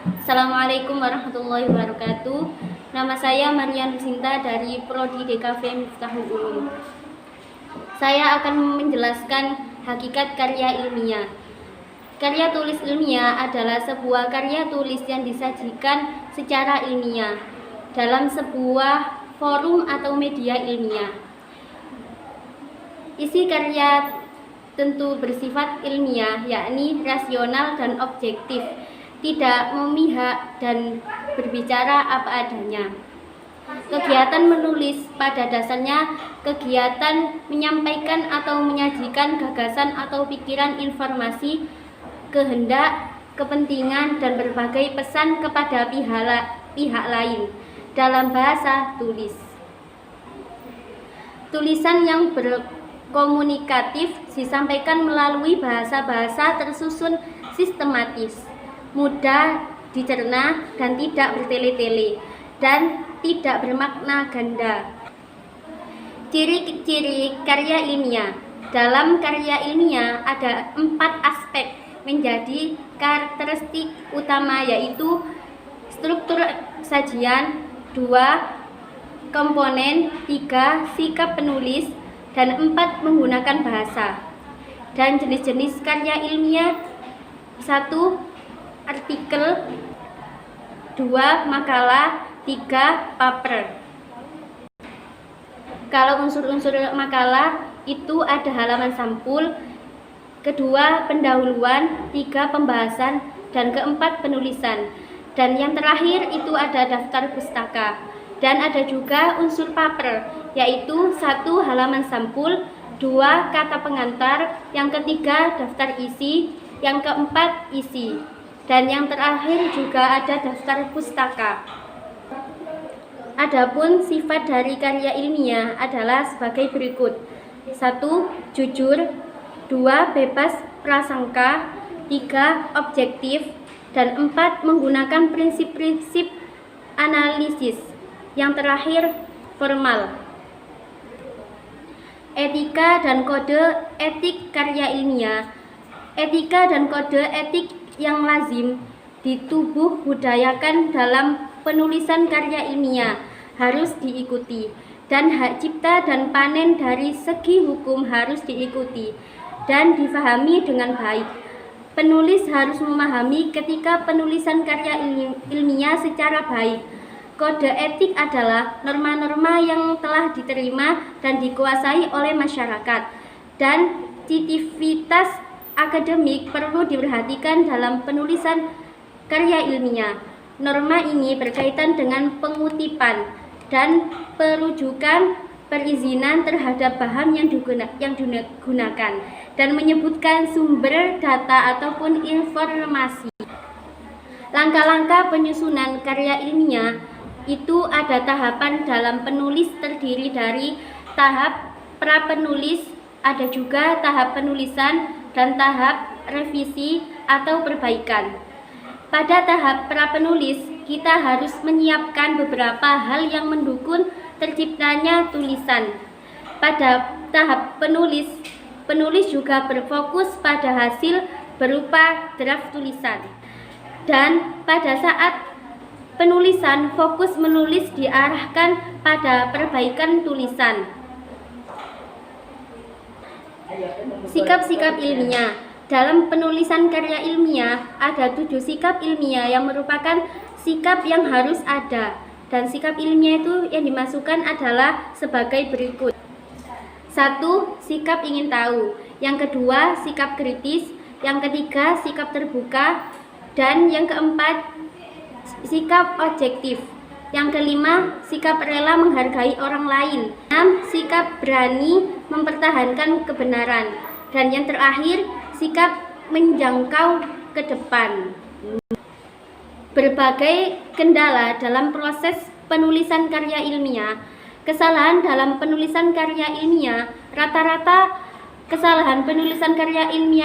Assalamualaikum warahmatullahi wabarakatuh. Nama saya Marian Lucinta dari Prodi DKV Miftahul Ulum. Saya akan menjelaskan hakikat karya ilmiah. Karya tulis ilmiah adalah sebuah karya tulis yang disajikan secara ilmiah dalam sebuah forum atau media ilmiah. Isi karya tentu bersifat ilmiah, yakni rasional dan objektif, tidak memihak dan berbicara apa adanya. Kegiatan menulis pada dasarnya kegiatan menyampaikan atau menyajikan gagasan atau pikiran, informasi, kehendak, kepentingan, dan berbagai pesan kepada pihak lain dalam bahasa tulis. Tulisan yang berkomunikatif disampaikan melalui bahasa-bahasa tersusun sistematis, mudah dicerna dan tidak bertele-tele dan tidak bermakna ganda. Ciri-ciri karya ilmiah. Dalam karya ilmiah ada 4 aspek menjadi karakteristik utama, yaitu struktur sajian, 2 komponen, 3 sikap penulis, dan 4 menggunakan bahasa. Dan jenis-jenis karya ilmiah: 1 artikel, 2 makalah, 3 paper. Kalau unsur-unsur makalah itu ada halaman sampul, kedua pendahuluan, 3 pembahasan, dan keempat penulisan. Dan yang terakhir itu ada daftar pustaka. Dan ada juga unsur paper, yaitu 1 halaman sampul, 2 kata pengantar, yang ketiga daftar isi, yang keempat isi, dan yang terakhir juga ada daftar pustaka. Adapun sifat dari karya ilmiah adalah sebagai berikut: 1 jujur, 2 bebas prasangka, 3 objektif, dan 4 menggunakan prinsip-prinsip analisis, yang terakhir formal. Etika dan kode etik karya ilmiah. Etika dan kode etik yang lazim ditubuh budayakan dalam penulisan karya ilmiah harus diikuti, dan hak cipta dan panen dari segi hukum harus diikuti dan difahami dengan baik. Penulis harus memahami ketika penulisan karya ilmiah secara baik. Kode etik adalah norma-norma yang telah diterima dan dikuasai oleh masyarakat, dan citivitas akademik perlu diperhatikan dalam penulisan karya ilmiah. Norma ini berkaitan dengan pengutipan dan perujukan, perizinan terhadap bahan yang digunakan, dan menyebutkan sumber data ataupun informasi. Langkah-langkah penyusunan karya ilmiah itu ada tahapan dalam penulis, terdiri dari tahap prapenulis, ada juga tahap penulisan, dan tahap revisi atau perbaikan. Pada tahap prapenulis, kita harus menyiapkan beberapa hal yang mendukung terciptanya tulisan. Pada tahap penulis, penulis juga berfokus pada hasil berupa draft tulisan. Dan pada saat penulisan, fokus menulis diarahkan pada perbaikan tulisan. Sikap-sikap ilmiah. Dalam penulisan karya ilmiah ada 7 sikap ilmiah yang merupakan sikap yang harus ada, dan sikap ilmiah itu yang dimasukkan adalah sebagai berikut: 1 sikap ingin tahu, yang kedua sikap kritis, yang ketiga sikap terbuka, dan yang keempat sikap objektif, yang kelima sikap rela menghargai orang lain, 6 sikap berani mempertahankan kebenaran, dan yang terakhir sikap menjangkau ke depan. Berbagai kendala dalam proses penulisan karya ilmiah. Kesalahan dalam penulisan karya ilmiah. Rata-rata kesalahan penulisan karya ilmiah